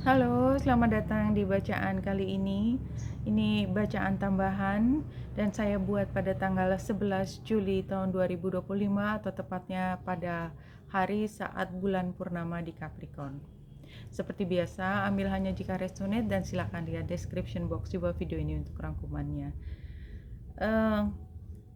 Halo, selamat datang di bacaan kali ini. Ini bacaan tambahan dan saya buat pada tanggal 11 Juli tahun 2025 atau tepatnya pada hari saat bulan purnama di Capricorn. Seperti biasa, ambil hanya jika resonate dan silakan lihat description box di bawah video ini untuk rangkumannya.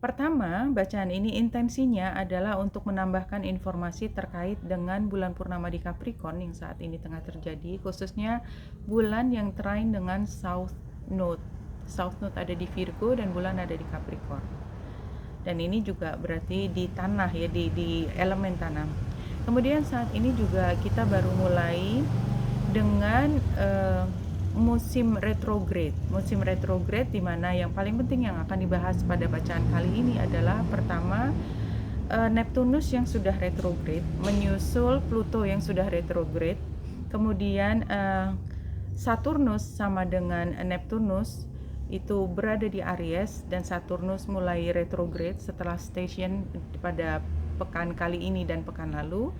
Pertama, bacaan ini intensinya adalah untuk menambahkan informasi terkait dengan bulan purnama di Capricorn yang saat ini tengah terjadi, khususnya bulan yang trine dengan South Node. South Node ada di Virgo dan bulan ada di Capricorn. Dan ini juga berarti di tanah ya, di elemen tanah. Kemudian saat ini juga kita baru mulai dengan musim retrograde. Musim retrograde di mana yang paling penting yang akan dibahas pada bacaan kali ini adalah pertama Neptunus yang sudah retrograde menyusul Pluto yang sudah retrograde. Kemudian Saturnus sama dengan Neptunus itu berada di Aries dan Saturnus mulai retrograde setelah station pada pekan kali ini dan pekan lalu.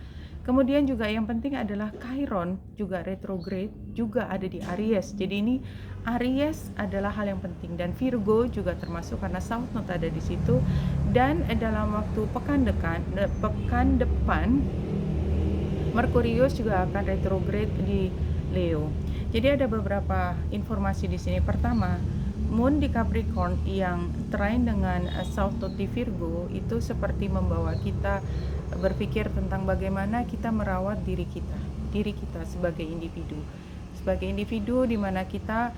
Kemudian juga yang penting adalah Chiron juga retrograde, juga ada di Aries. Jadi ini Aries adalah hal yang penting dan Virgo juga termasuk karena South Node ada di situ. Dan dalam waktu pekan depan Merkurius juga akan retrograde di Leo. Jadi ada beberapa informasi di sini. Pertama, Moon di Capricorn yang trine dengan South Node di Virgo itu seperti membawa kita berpikir tentang bagaimana kita merawat diri kita sebagai individu di mana kita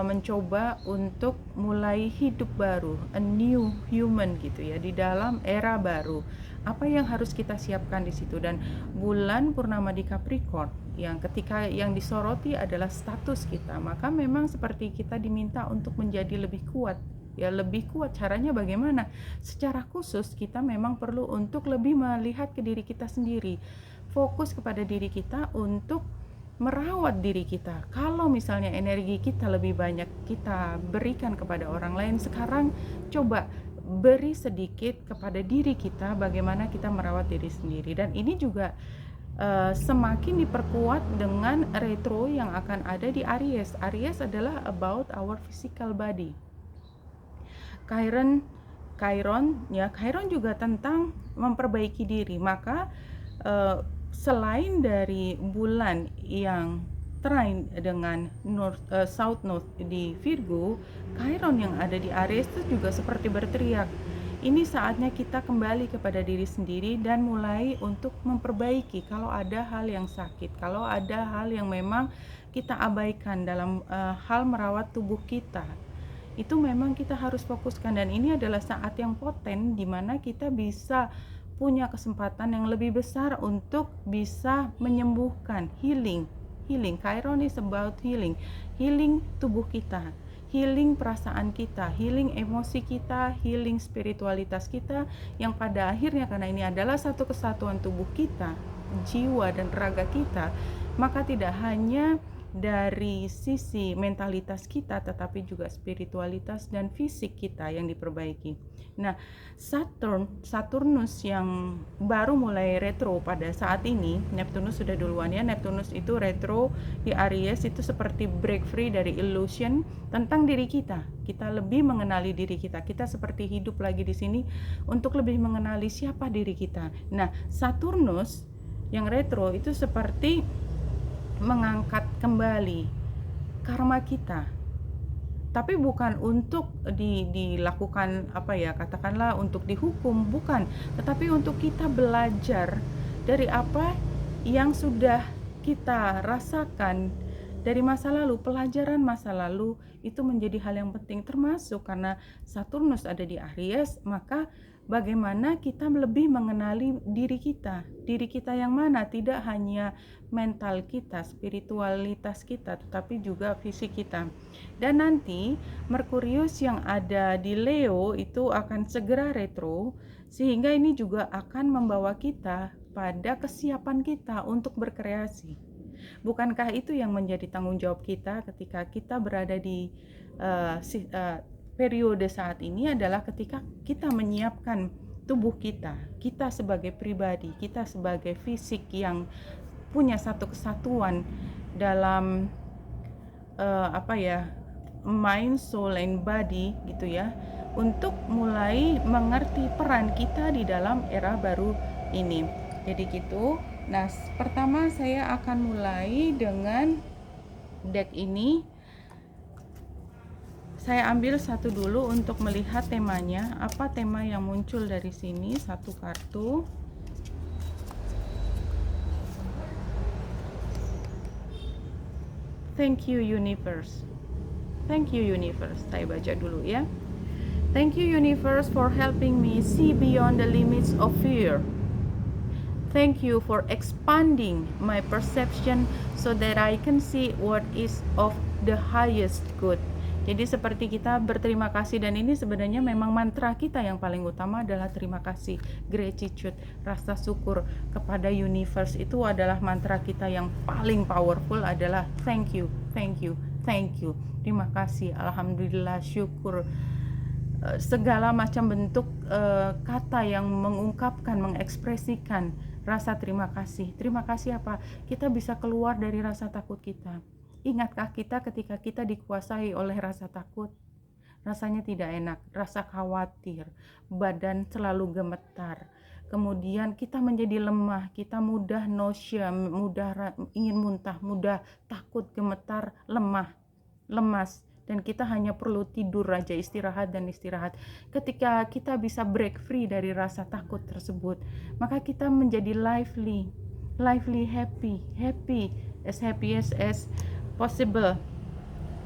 mencoba untuk mulai hidup baru, a new human gitu ya, di dalam era baru. Apa yang harus kita siapkan di situ? Dan bulan purnama di Capricorn yang ketika yang disoroti adalah status kita, maka memang seperti kita diminta untuk menjadi lebih kuat. Ya, lebih kuat caranya bagaimana? Secara khusus kita memang perlu untuk lebih melihat ke diri kita sendiri, fokus kepada diri kita untuk merawat diri kita. Kalau misalnya energi kita lebih banyak kita berikan kepada orang lain, sekarang coba beri sedikit kepada diri kita bagaimana kita merawat diri sendiri. Dan ini juga semakin diperkuat dengan retro yang akan ada di Aries. Aries adalah about our physical body. Chiron juga tentang memperbaiki diri. Maka selain dari bulan yang trine dengan South Node di Virgo, Chiron yang ada di Aries itu juga seperti berteriak, ini saatnya kita kembali kepada diri sendiri dan mulai untuk memperbaiki kalau ada hal yang sakit, kalau ada hal yang memang kita abaikan dalam hal merawat tubuh kita. Itu memang kita harus fokuskan, dan ini adalah saat yang poten di mana kita bisa punya kesempatan yang lebih besar untuk bisa menyembuhkan, healing. Chiron is about healing tubuh kita, healing perasaan kita, healing emosi kita, healing spiritualitas kita, yang pada akhirnya karena ini adalah satu kesatuan tubuh kita, jiwa dan raga kita, maka tidak hanya dari sisi mentalitas kita tetapi juga spiritualitas dan fisik kita yang diperbaiki. Nah, Saturnus yang baru mulai retro pada saat ini, Neptunus sudah duluan ya. Neptunus itu retro di Aries, itu seperti break free dari illusion tentang diri kita. Kita lebih mengenali diri kita. Kita seperti hidup lagi di sini untuk lebih mengenali siapa diri kita. Nah, Saturnus yang retro itu seperti mengangkat kembali karma kita, tapi bukan untuk dilakukan katakanlah untuk dihukum, bukan, tetapi untuk kita belajar dari apa yang sudah kita rasakan dari masa lalu. Pelajaran masa lalu itu menjadi hal yang penting, termasuk karena Saturnus ada di Aries, maka bagaimana kita lebih mengenali diri kita yang mana, tidak hanya mental kita, spiritualitas kita, tetapi juga fisik kita. Dan nanti Merkurius yang ada di Leo itu akan segera retro, sehingga ini juga akan membawa kita pada kesiapan kita untuk berkreasi. Bukankah itu yang menjadi tanggung jawab kita ketika kita berada di periode saat ini, adalah ketika kita menyiapkan tubuh kita sebagai pribadi, kita sebagai fisik yang punya satu kesatuan dalam mind, soul, and body gitu ya, untuk mulai mengerti peran kita di dalam era baru ini. Jadi gitu. Nah, pertama saya akan mulai dengan deck ini. Saya ambil satu dulu untuk melihat temanya, apa tema yang muncul dari sini, satu kartu. Thank you universe. Thank you universe. Saya baca dulu ya. Thank you universe for helping me see beyond the limits of fear. Thank you for expanding my perception so that I can see what is of the highest good. Jadi seperti kita berterima kasih, dan ini sebenarnya memang mantra kita yang paling utama adalah terima kasih, gratitude, rasa syukur kepada universe. Itu adalah mantra kita yang paling powerful, adalah thank you, thank you, thank you. Terima kasih, alhamdulillah, syukur. Segala macam bentuk kata yang mengungkapkan, mengekspresikan rasa terima kasih. Terima kasih apa? Kita bisa keluar dari rasa takut kita. Ingatkah kita ketika kita dikuasai oleh rasa takut? Rasanya tidak enak, rasa khawatir, badan selalu gemetar. Kemudian kita menjadi lemah, kita mudah nausea, mudah ingin muntah, mudah takut, gemetar, lemah, lemas. Dan kita hanya perlu tidur aja, istirahat dan istirahat. Ketika kita bisa break free dari rasa takut tersebut, maka kita menjadi lively, happy as possible.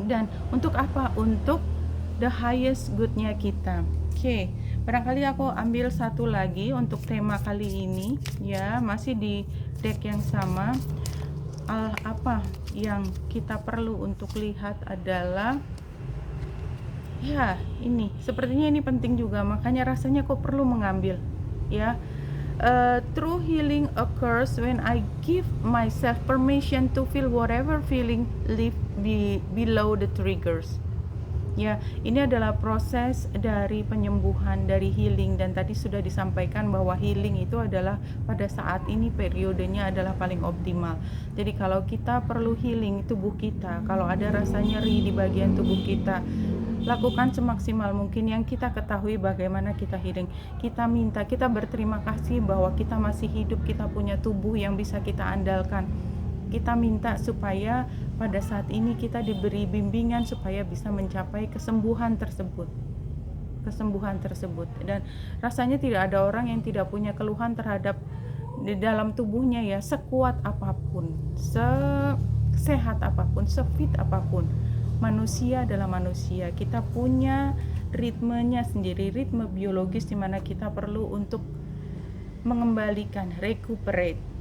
Dan untuk apa? Untuk the highest good-nya kita. Oke, barangkali aku ambil satu lagi untuk tema kali ini ya, masih di deck yang sama. Apa yang kita perlu untuk lihat adalah, ya ini sepertinya ini penting juga, makanya rasanya kok perlu mengambil ya. True healing occurs when I give myself permission to feel whatever feeling live below the triggers. Ya, ini adalah proses dari penyembuhan, dari healing, dan tadi sudah disampaikan bahwa healing itu adalah pada saat ini periodenya adalah paling optimal. Jadi kalau kita perlu healing tubuh kita, kalau ada rasa nyeri di bagian tubuh kita, lakukan semaksimal mungkin yang kita ketahui bagaimana kita healing. Kita minta, kita berterima kasih bahwa kita masih hidup, kita punya tubuh yang bisa kita andalkan. Kita minta supaya pada saat ini kita diberi bimbingan supaya bisa mencapai kesembuhan tersebut. Dan rasanya tidak ada orang yang tidak punya keluhan terhadap di dalam tubuhnya ya, sekuat apapun, sesehat apapun, sefit apapun. Manusia adalah manusia. Kita punya ritmenya sendiri, ritme biologis di mana kita perlu untuk mengembalikan, recuperate,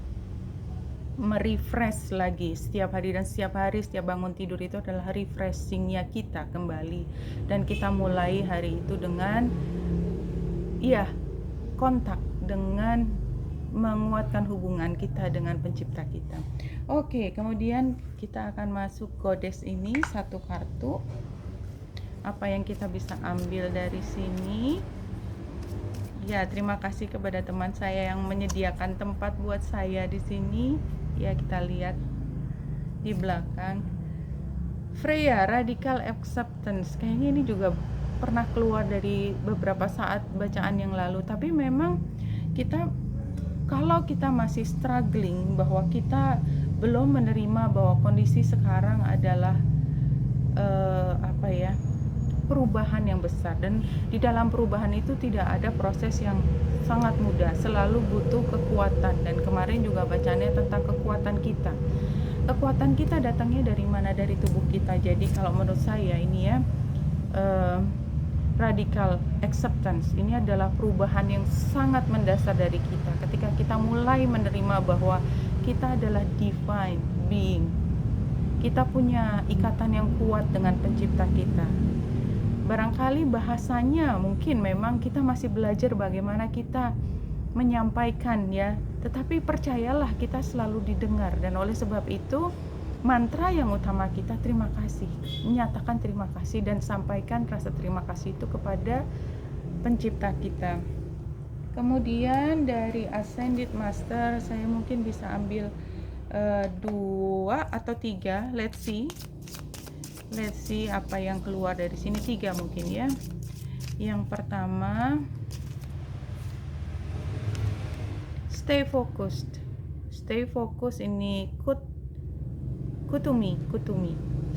merefresh lagi setiap hari, dan setiap hari setiap bangun tidur itu adalah refreshingnya kita kembali, dan kita mulai hari itu dengan kontak dengan menguatkan hubungan kita dengan pencipta kita. Oke, kemudian kita akan masuk goddess ini, satu kartu. Apa yang kita bisa ambil dari sini? Ya, terima kasih kepada teman saya yang menyediakan tempat buat saya di sini. Ya, kita lihat di belakang. Freya, Radical Acceptance. Kayaknya ini juga pernah keluar dari beberapa saat bacaan yang lalu. Tapi memang kalau kita masih struggling, bahwa kita belum menerima bahwa kondisi sekarang adalah perubahan yang besar, dan di dalam perubahan itu tidak ada proses yang sangat mudah, selalu butuh kekuatan. Dan kemarin juga bacaannya tentang kekuatan kita. Kekuatan kita datangnya dari mana? Dari tubuh kita. Jadi kalau menurut saya ini ya, radical acceptance ini adalah perubahan yang sangat mendasar dari kita. Ketika kita mulai menerima bahwa kita adalah divine being, kita punya ikatan yang kuat dengan pencipta kita. Barangkali bahasanya mungkin memang kita masih belajar bagaimana kita menyampaikan ya, tetapi percayalah kita selalu didengar. Dan oleh sebab itu mantra yang utama kita terima kasih, menyatakan terima kasih dan sampaikan rasa terima kasih itu kepada pencipta kita. Kemudian dari Ascended Master saya mungkin bisa ambil 2 atau 3. Let's see apa yang keluar dari sini. 3 mungkin ya. Yang pertama, stay focused. Ini kutumi.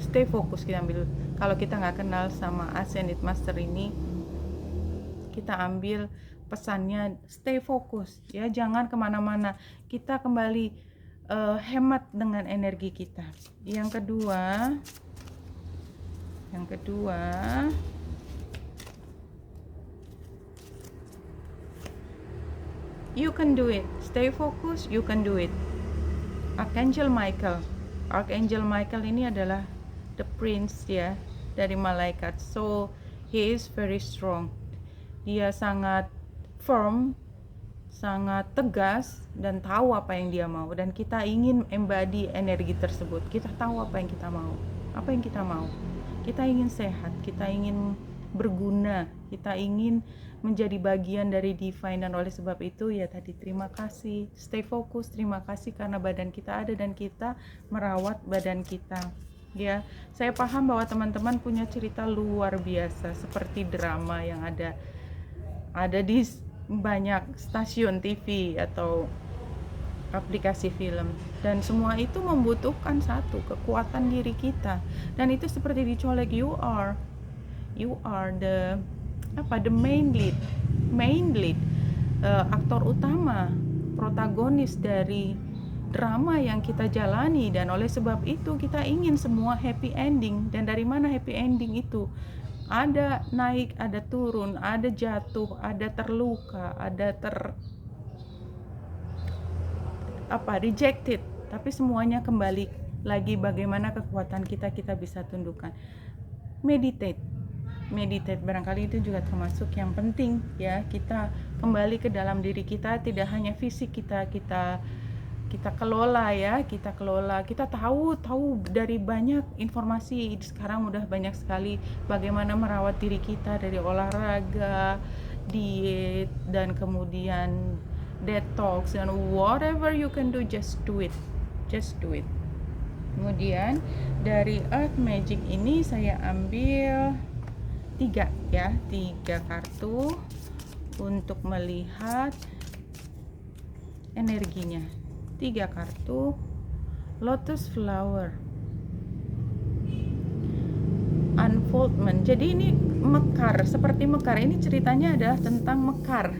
Stay focused kita ambil. Kalau kita nggak kenal sama Ascended Master ini, kita ambil pesannya stay focused ya, jangan kemana-mana. Kita kembali hemat dengan energi kita. Yang kedua, you can do it. Stay focused, you can do it. Archangel Michael ini adalah the prince ya dari malaikat. So he is very strong. Dia sangat firm, sangat tegas, dan tahu apa yang dia mau. Dan kita ingin embody energi tersebut. Kita tahu apa yang kita mau. Kita ingin sehat, kita ingin berguna, kita ingin menjadi bagian dari divine. Dan oleh sebab itu ya tadi, terima kasih, stay focus, terima kasih karena badan kita ada dan kita merawat badan kita ya. Saya paham bahwa teman-teman punya cerita luar biasa seperti drama yang ada di banyak stasiun TV atau aplikasi film, dan semua itu membutuhkan satu kekuatan diri kita, dan itu seperti dicolek, you are the main lead, aktor utama, protagonis dari drama yang kita jalani. Dan oleh sebab itu kita ingin semua happy ending. Dan dari mana happy ending itu? Ada naik, ada turun, ada jatuh, ada terluka, ada rejected, tapi semuanya kembali lagi bagaimana kekuatan kita bisa tundukkan. Meditate, barangkali itu juga termasuk yang penting ya. Kita kembali ke dalam diri kita, tidak hanya fisik kita kelola ya, kita tahu dari banyak informasi sekarang, udah banyak sekali bagaimana merawat diri kita, dari olahraga, diet, dan kemudian detox, dan whatever you can do, just do it. Kemudian dari Earth Magic ini saya ambil 3 kartu untuk melihat energinya. 3 kartu Lotus Flower, Unfoldment. Jadi ini mekar, seperti mekar. Ini ceritanya adalah tentang mekar.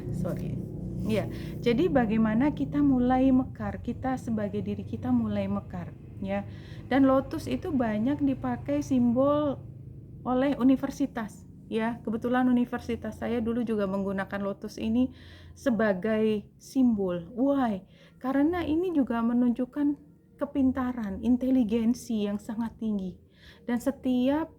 Ya, jadi bagaimana kita mulai mekar, kita sebagai diri kita mulai mekar ya. Dan lotus itu banyak dipakai simbol oleh universitas ya. Kebetulan universitas saya dulu juga menggunakan lotus ini sebagai simbol. Why? Karena ini juga menunjukkan kepintaran, inteligensi yang sangat tinggi. Dan setiap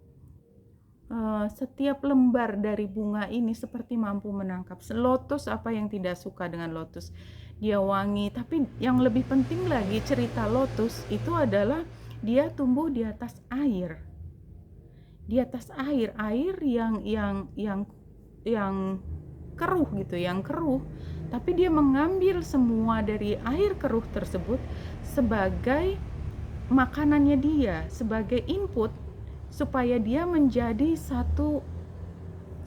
lembar dari bunga ini seperti mampu menangkap. Lotus, apa yang tidak suka dengan lotus? Dia wangi, tapi yang lebih penting lagi cerita lotus itu adalah dia tumbuh di atas air. Air yang keruh gitu, tapi dia mengambil semua dari air keruh tersebut sebagai makanannya dia, sebagai input supaya dia menjadi satu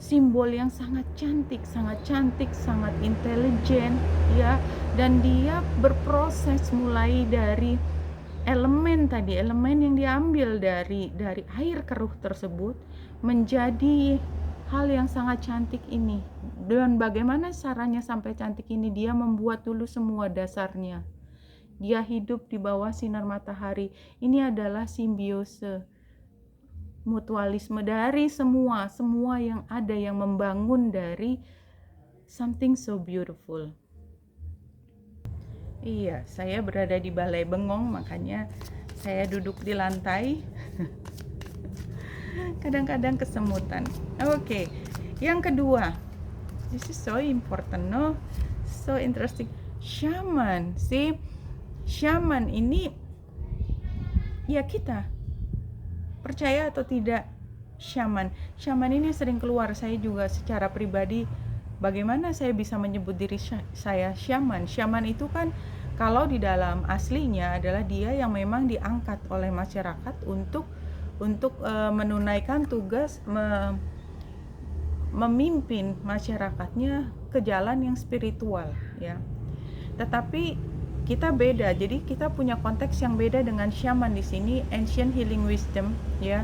simbol yang sangat cantik, sangat intelijen ya. Dan dia berproses mulai dari elemen yang diambil dari air keruh tersebut menjadi hal yang sangat cantik ini. Dan bagaimana caranya sampai cantik ini? Dia membuat dulu semua dasarnya. Dia hidup di bawah sinar matahari. Ini adalah simbiose, mutualisme dari semua yang ada, yang membangun dari something so beautiful. Iya, saya berada di Balai Bengong, makanya saya duduk di lantai. Kadang-kadang kesemutan. Oke, yang kedua, this is so important, no? So interesting. Shaman, shaman ini ya, kita percaya atau tidak, shaman ini sering keluar. Saya juga secara pribadi, bagaimana saya bisa menyebut diri saya shaman? Shaman itu kan Kalau di dalam aslinya adalah dia yang memang diangkat oleh masyarakat untuk menunaikan tugas memimpin masyarakatnya ke jalan yang spiritual, ya. Tetapi kita beda, jadi kita punya konteks yang beda dengan shaman di sini, ancient healing wisdom, ya.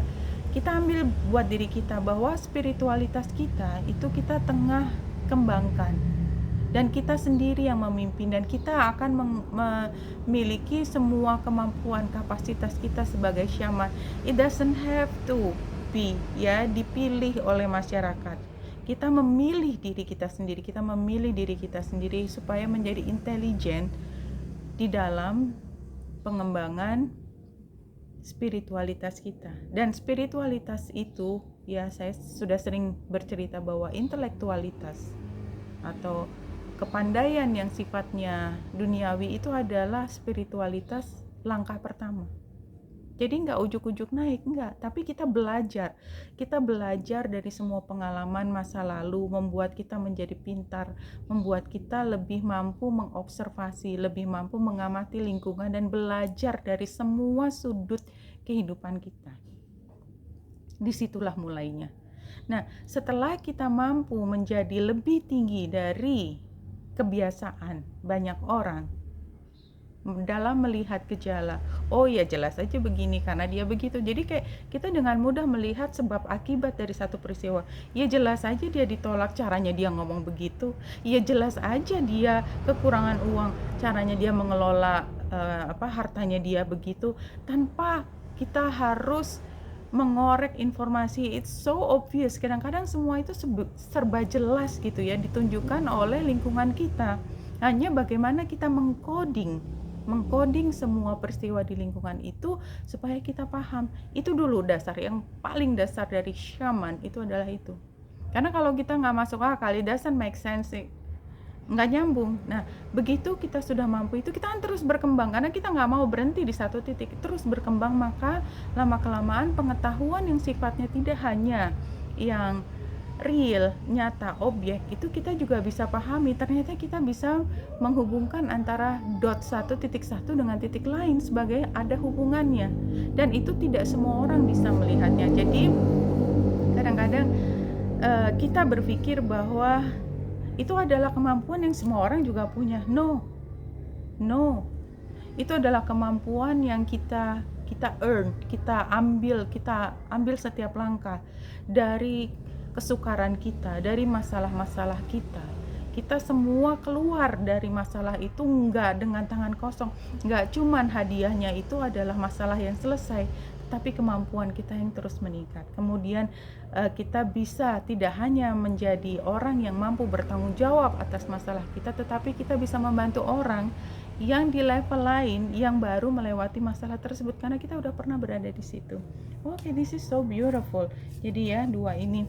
Kita ambil buat diri kita bahwa spiritualitas kita itu kita tengah kembangkan, dan kita sendiri yang memimpin, dan kita akan memiliki semua kemampuan kapasitas kita sebagai shaman. It doesn't have to be dipilih oleh masyarakat. Kita memilih diri kita sendiri supaya menjadi intelijen di dalam pengembangan spiritualitas kita. Dan spiritualitas itu, saya sudah sering bercerita bahwa intelektualitas atau kepandaian yang sifatnya duniawi itu adalah spiritualitas langkah pertama. Jadi nggak ujuk-ujuk naik, nggak, tapi kita belajar dari semua pengalaman masa lalu, membuat kita menjadi pintar, membuat kita lebih mampu mengobservasi, lebih mampu mengamati lingkungan, dan belajar dari semua sudut kehidupan kita. Disitulah mulainya. Nah, setelah kita mampu menjadi lebih tinggi dari kebiasaan banyak orang dalam melihat gejala, oh ya jelas aja begini karena dia begitu. Jadi kayak kita dengan mudah melihat sebab akibat dari satu peristiwa. Ya jelas aja dia ditolak, caranya dia ngomong begitu. Ya jelas aja dia kekurangan uang, caranya dia mengelola hartanya dia begitu, tanpa kita harus mengorek informasi. It's so obvious. Kadang-kadang semua itu serba jelas gitu ya, ditunjukkan oleh lingkungan kita. Hanya bagaimana kita mengcoding semua peristiwa di lingkungan itu supaya kita paham. Itu dulu dasar, yang paling dasar dari shaman itu adalah itu. Karena kalau kita nggak masuk akal, it doesn't make sense, nggak nyambung. Nah, begitu kita sudah mampu itu, kita akan terus berkembang, karena kita nggak mau berhenti di satu titik, terus berkembang. Maka lama-kelamaan pengetahuan yang sifatnya tidak hanya yang real, nyata, objek, itu kita juga bisa pahami. Ternyata kita bisa menghubungkan antara titik satu dengan titik lain sebagai ada hubungannya, dan itu tidak semua orang bisa melihatnya. Jadi kadang-kadang kita berpikir bahwa itu adalah kemampuan yang semua orang juga punya. No, itu adalah kemampuan yang kita earn, kita ambil setiap langkah dari kesukaran kita, dari masalah-masalah kita. Kita semua keluar dari masalah itu enggak dengan tangan kosong. Enggak cuman hadiahnya itu adalah masalah yang selesai, tapi kemampuan kita yang terus meningkat. Kemudian kita bisa tidak hanya menjadi orang yang mampu bertanggung jawab atas masalah kita, tetapi kita bisa membantu orang yang di level lain yang baru melewati masalah tersebut, karena kita udah pernah berada di situ. Okay, this is so beautiful. Jadi ya, dua ini.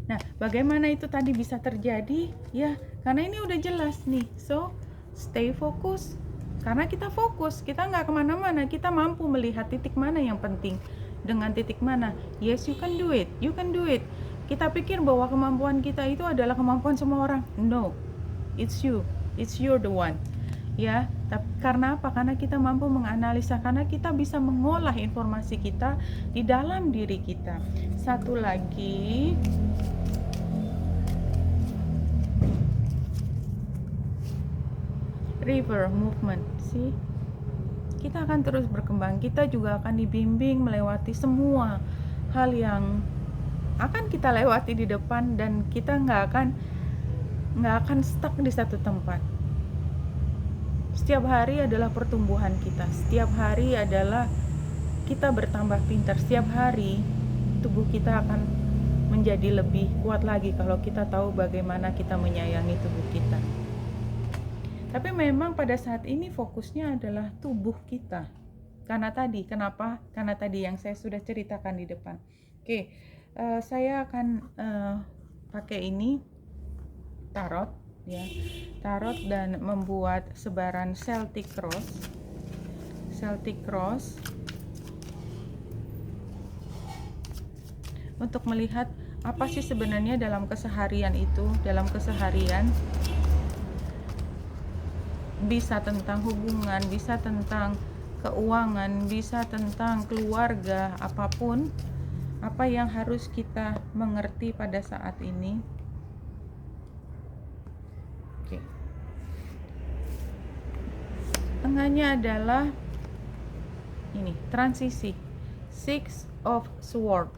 Nah, bagaimana itu tadi bisa terjadi? Ya, karena ini udah jelas nih. So, stay fokus. Karena kita fokus, kita nggak kemana-mana. Kita mampu melihat titik mana yang penting dengan titik mana. Yes, you can do it. You can do it. Kita pikir bahwa kemampuan kita itu adalah kemampuan semua orang. No, it's you. It's you're the one. Ya, tapi karena apa? Karena kita mampu menganalisa, karena kita bisa mengolah informasi kita di dalam diri kita. Satu lagi, river movement. Kita akan terus berkembang. Kita juga akan dibimbing melewati semua hal yang akan kita lewati di depan, dan kita nggak akan stuck di satu tempat. Setiap hari adalah pertumbuhan kita. Setiap hari adalah kita bertambah pintar. Setiap hari tubuh kita akan menjadi lebih kuat lagi kalau kita tahu bagaimana kita menyayangi tubuh kita. Tapi memang pada saat ini fokusnya adalah tubuh kita. Karena tadi, kenapa? Karena tadi yang saya sudah ceritakan di depan. Oke, saya akan pakai ini, tarot, ya, tarot, dan membuat sebaran Celtic Cross untuk melihat apa sih sebenarnya dalam keseharian bisa tentang hubungan, bisa tentang keuangan, bisa tentang keluarga, apapun apa yang harus kita mengerti pada saat ini. Oke. Tengahnya adalah ini, transisi. Six of Sword.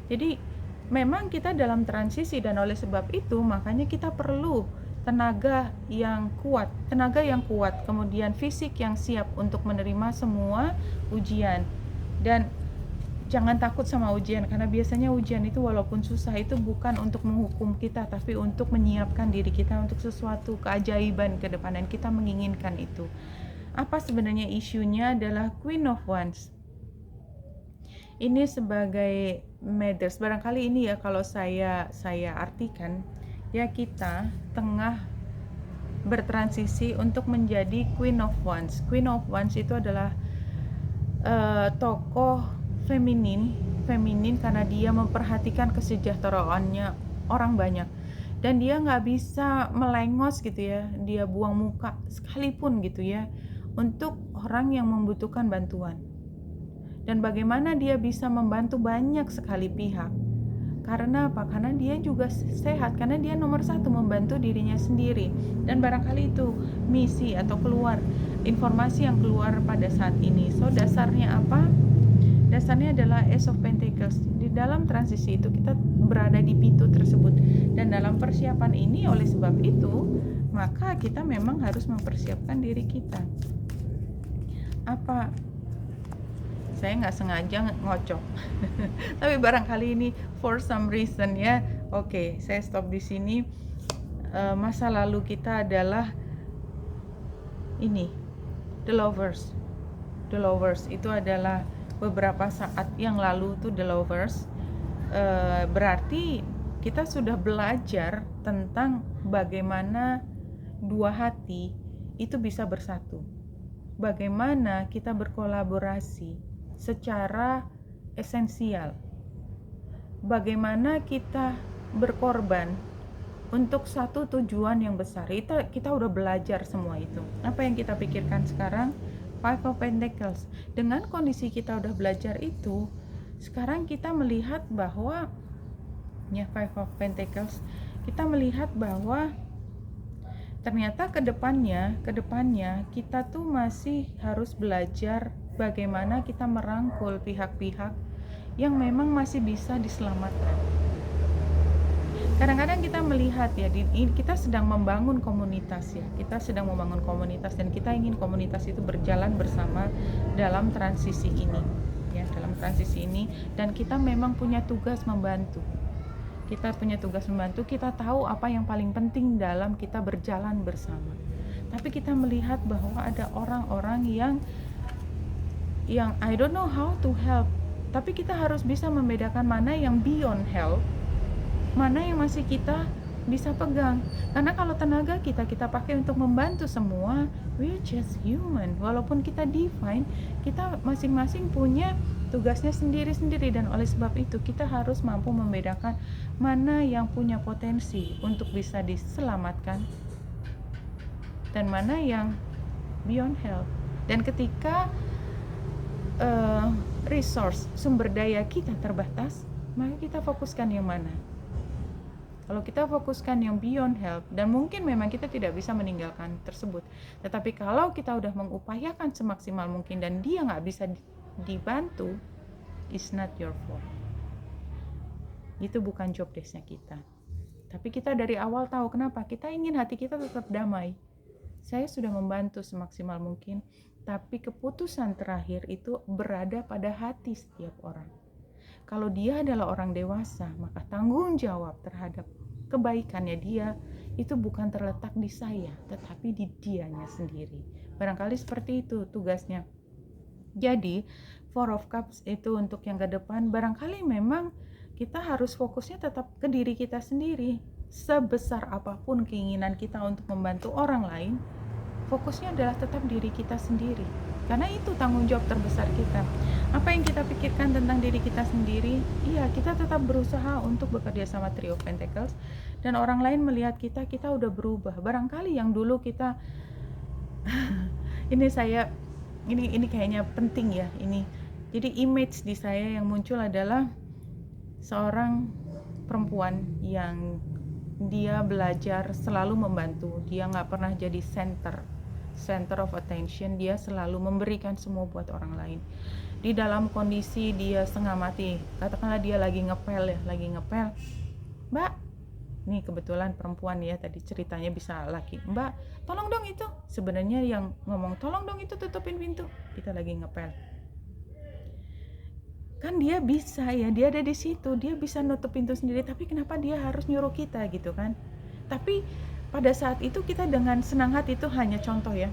Jadi memang kita dalam transisi, dan oleh sebab itu makanya kita perlu tenaga yang kuat, kemudian fisik yang siap untuk menerima semua ujian. Dan jangan takut sama ujian, karena biasanya ujian itu walaupun susah itu bukan untuk menghukum kita, tapi untuk menyiapkan diri kita untuk sesuatu keajaiban ke depan, dan kita menginginkan itu. Apa sebenarnya isunya adalah Queen of Wands. Ini sebagai matters, barangkali ini ya kalau saya artikan, ya kita tengah bertransisi untuk menjadi Queen of Wands. Queen of Wands itu adalah tokoh feminin karena dia memperhatikan kesejahteraannya orang banyak, dan dia nggak bisa melengos gitu ya, dia buang muka sekalipun gitu ya untuk orang yang membutuhkan bantuan. Dan bagaimana dia bisa membantu banyak sekali pihak? Karena apa? Karena dia juga sehat, karena dia nomor satu membantu dirinya sendiri. Dan barangkali itu misi atau keluar informasi yang keluar pada saat ini. So dasarnya apa? Dasarnya adalah Ace of Pentacles. Di dalam transisi itu kita berada di pintu tersebut, dan dalam persiapan ini, oleh sebab itu maka kita memang harus mempersiapkan diri kita. Apa? Saya nggak sengaja ngocok tapi barangkali ini for some reason ya. Oke, saya stop di sini. Masa lalu kita adalah ini, The Lovers itu adalah beberapa saat yang lalu tuh The Lovers. Berarti kita sudah belajar tentang bagaimana dua hati itu bisa bersatu, bagaimana kita berkolaborasi secara esensial, bagaimana kita berkorban untuk satu tujuan yang besar. Kita udah belajar semua itu. Apa yang kita pikirkan sekarang? Five of Pentacles. Dengan kondisi kita udah belajar itu, sekarang kita melihat bahwa ya, Five of Pentacles, kita melihat bahwa ternyata kedepannya kita tuh masih harus belajar bagaimana kita merangkul pihak-pihak yang memang masih bisa diselamatkan. Kadang-kadang kita melihat ya, kita sedang membangun komunitas ya, dan kita ingin komunitas itu berjalan bersama dalam transisi ini ya, dan kita memang punya tugas membantu. Kita tahu apa yang paling penting dalam kita berjalan bersama. Tapi kita melihat bahwa ada orang-orang yang I don't know how to help, tapi kita harus bisa membedakan mana yang beyond help, mana yang masih kita bisa pegang. Karena kalau tenaga kita pakai untuk membantu semua, we're just human. Walaupun kita divine, kita masing-masing punya tugasnya sendiri-sendiri, dan oleh sebab itu kita harus mampu membedakan mana yang punya potensi untuk bisa diselamatkan dan mana yang beyond help. Dan ketika resource, sumber daya kita terbatas, maka kita fokuskan yang mana? Kalau kita fokuskan yang beyond help, dan mungkin memang kita tidak bisa meninggalkan tersebut, tetapi kalau kita udah mengupayakan semaksimal mungkin dan dia nggak bisa dibantu, it's not your fault. Itu bukan job desk-nya kita. Tapi kita dari awal tahu kenapa. Kita ingin hati kita tetap damai. Saya sudah membantu semaksimal mungkin, tapi keputusan terakhir itu berada pada hati setiap orang. Kalau dia adalah orang dewasa, maka tanggung jawab terhadap kebaikannya dia itu bukan terletak di saya, tetapi di dianya sendiri. Barangkali seperti itu tugasnya. Jadi Four of Cups itu untuk yang ke depan, barangkali memang kita harus fokusnya tetap ke diri kita sendiri. Sebesar apapun keinginan kita untuk membantu orang lain, fokusnya adalah tetap diri kita sendiri, karena itu tanggung jawab terbesar kita. Apa yang kita pikirkan tentang diri kita sendiri, iya, kita tetap berusaha untuk bekerja sama Three of Pentacles, dan orang lain melihat kita udah berubah. Barangkali yang dulu kita ini kayaknya penting ya ini. Jadi image di saya yang muncul adalah seorang perempuan yang dia belajar selalu membantu, dia nggak pernah jadi center of attention, dia selalu memberikan semua buat orang lain. Di dalam kondisi dia setengah mati, katakanlah dia lagi ngepel, Mbak, nih kebetulan perempuan ya, tadi ceritanya bisa laki, Mbak tolong dong itu, sebenarnya yang ngomong tolong dong itu tutupin pintu, kita lagi ngepel. Kan dia bisa ya, dia ada di situ, dia bisa nutup pintu sendiri, tapi kenapa dia harus nyuruh kita gitu kan? Tapi pada saat itu kita dengan senang hati, itu hanya contoh ya.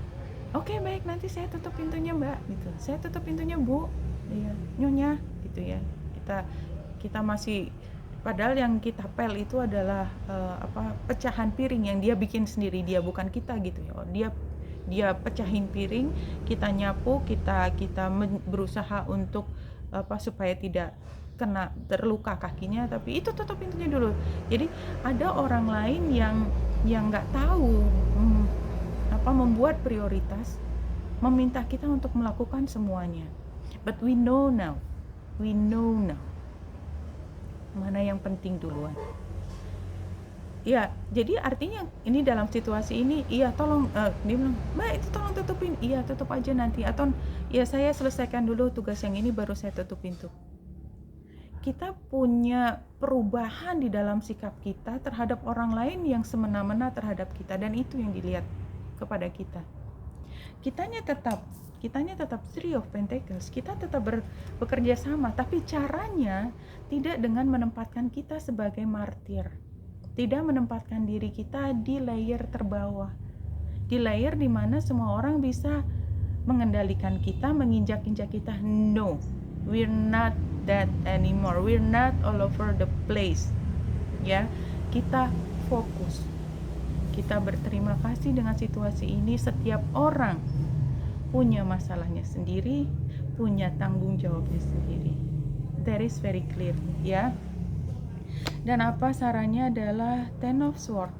Oke, baik, nanti saya tutup pintunya Mbak gitu. Saya tutup pintunya Bu. Iya, Nyonya gitu ya. Kita masih, padahal yang kita pel itu adalah pecahan piring yang dia bikin sendiri, dia bukan kita gitu ya. Dia pecahin piring, kita nyapu, kita berusaha untuk supaya tidak kena terluka kakinya, tapi itu tutup pintunya dulu. Jadi ada orang lain yang nggak tahu membuat prioritas, meminta kita untuk melakukan semuanya. But we know now mana yang penting duluan. Ya, jadi artinya ini dalam situasi ini, iya tolong, dia bilang, Mbak itu tolong tutupin, iya tutup aja nanti, atau ya saya selesaikan dulu tugas yang ini baru saya tutup pintu. Kita punya perubahan di dalam sikap kita terhadap orang lain yang semena-mena terhadap kita, dan itu yang dilihat kepada kita. Kitanya tetap Three of Pentacles, kita tetap bekerja sama, tapi caranya tidak dengan menempatkan kita sebagai martir, tidak menempatkan diri kita di layer terbawah, di layer dimana semua orang bisa mengendalikan kita, menginjak-injak kita. No, we're not that anymore, we're not all over the place ya. Kita fokus, kita berterima kasih dengan situasi ini. Setiap orang punya masalahnya sendiri, punya tanggung jawabnya sendiri. That is very clear ya. Dan apa sarannya adalah Ten of Swords.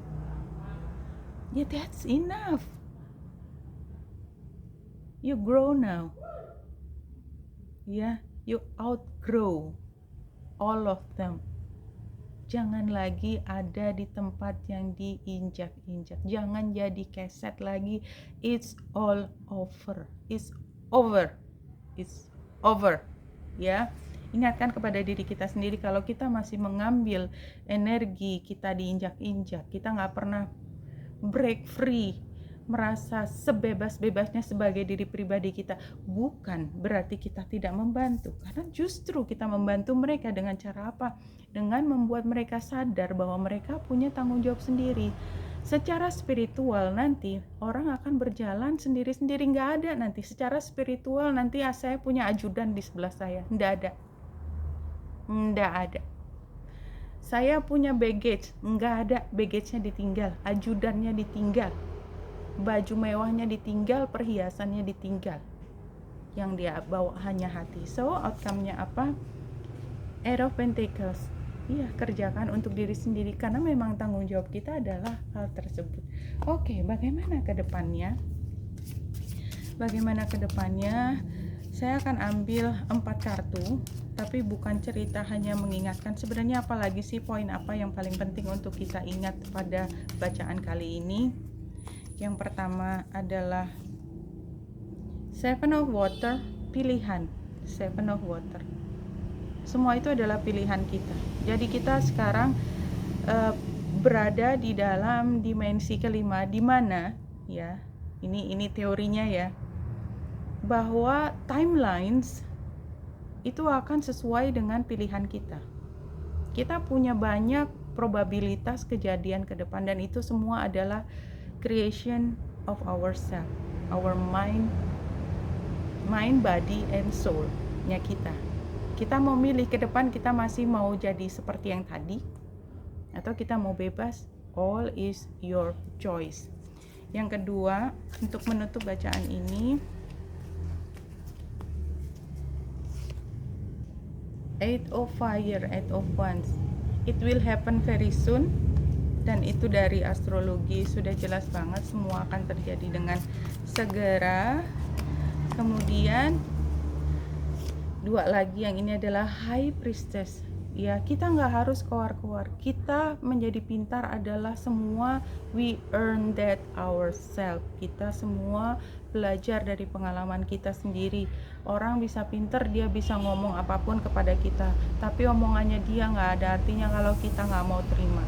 Ya, that's enough. You grow now. Ya, you outgrow all of them. Jangan lagi ada di tempat yang diinjak-injak. Jangan jadi keset lagi. It's all over. It's over. It's over. Ya. Ingatkan kepada diri kita sendiri, kalau kita masih mengambil energi kita diinjak-injak, kita nggak pernah break free, merasa sebebas-bebasnya sebagai diri pribadi kita, bukan berarti kita tidak membantu, karena justru kita membantu mereka. Dengan cara apa? Dengan membuat mereka sadar bahwa mereka punya tanggung jawab sendiri. Secara spiritual nanti orang akan berjalan sendiri-sendiri, nggak ada nanti secara spiritual nanti saya punya ajudan di sebelah saya, nggak ada. Saya punya baggage, nggak ada, baggage-nya ditinggal, ajudannya ditinggal, baju mewahnya ditinggal, perhiasannya ditinggal, yang dia bawa hanya hati. So outcome-nya apa? Eight of Pentacles. Iya, kerjakan untuk diri sendiri, karena memang tanggung jawab kita adalah hal tersebut. Oke, bagaimana ke depannya? Saya akan ambil 4 kartu, tapi bukan cerita, hanya mengingatkan sebenarnya apalagi sih poin apa yang paling penting untuk kita ingat pada bacaan kali ini. Yang pertama adalah Seven of Water, pilihan. Seven of Water. Semua itu adalah pilihan kita. Jadi kita sekarang berada di dalam dimensi kelima, di mana ya, ini teorinya ya, bahwa timelines itu akan sesuai dengan pilihan kita. Kita punya banyak probabilitas kejadian ke depan, dan itu semua adalah creation of ourselves, our mind, body, and soul-nya kita. Kita mau milih ke depan, kita masih mau jadi seperti yang tadi, atau kita mau bebas. All is your choice. Yang kedua, untuk menutup bacaan ini, Eight of Fire, Eight of Wands. It will happen very soon. dan itu dari astrologi sudah jelas banget semua akan terjadi dengan segera. Kemudian dua lagi, yang ini adalah High Priestess. Ya, kita nggak harus keluar-keluar. Kita menjadi pintar adalah semua we earn that ourselves. Kita semua belajar dari pengalaman kita sendiri. Orang bisa pintar, dia bisa ngomong apapun kepada kita, tapi omongannya dia nggak ada artinya kalau kita nggak mau terima.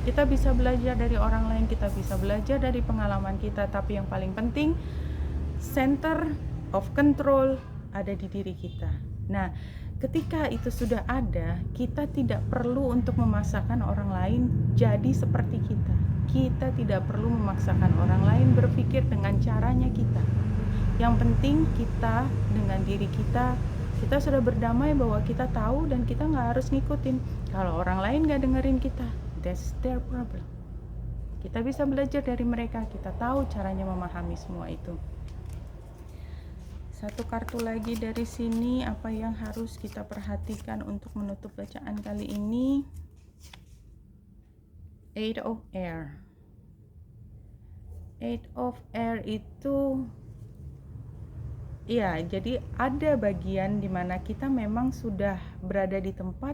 Kita bisa belajar dari orang lain, kita bisa belajar dari pengalaman kita, tapi yang paling penting, center of control ada di diri kita. Nah, ketika itu sudah ada, kita tidak perlu untuk memaksakan orang lain jadi seperti kita. Kita tidak perlu memaksakan orang lain berpikir dengan caranya kita. Yang penting kita dengan diri kita sudah berdamai bahwa kita tahu dan kita nggak harus ngikutin. Kalau orang lain nggak dengerin kita, that's their problem. Kita bisa belajar dari mereka, kita tahu caranya memahami semua itu. Satu kartu lagi dari sini, apa yang harus kita perhatikan untuk menutup bacaan kali ini? Eight of Air. Eight of Air itu, ya, jadi ada bagian dimana kita memang sudah berada di tempat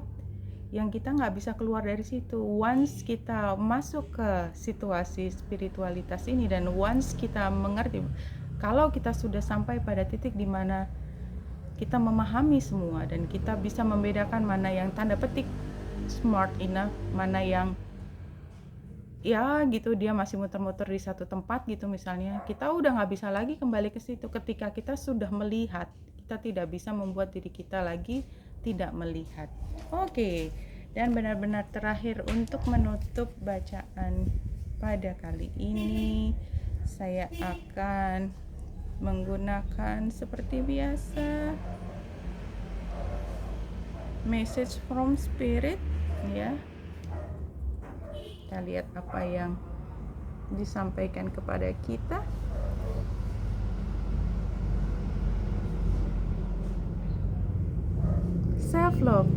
yang kita nggak bisa keluar dari situ. Once kita masuk ke situasi spiritualitas ini dan once kita mengerti, kalau kita sudah sampai pada titik di mana kita memahami semua dan kita bisa membedakan mana yang tanda petik smart enough, mana yang ya gitu dia masih muter-muter di satu tempat gitu misalnya, kita udah nggak bisa lagi kembali ke situ. Ketika kita sudah melihat, kita tidak bisa membuat diri kita lagi tidak melihat. Oke, dan benar-benar terakhir untuk menutup bacaan pada kali ini, saya akan menggunakan seperti biasa message from spirit, ya. Kita lihat apa yang disampaikan kepada kita. Self love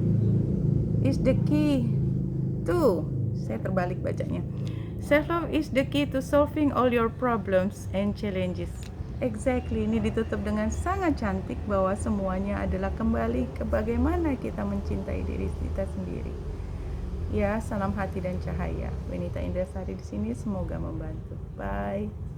is the key to, saya terbalik bacanya. Self love is the key to solving all your problems and challenges. Exactly, ini ditutup dengan sangat cantik bahwa semuanya adalah kembali ke bagaimana kita mencintai diri kita sendiri. Ya, salam hati dan cahaya. Wenita Indrasari di sini, semoga membantu. Bye.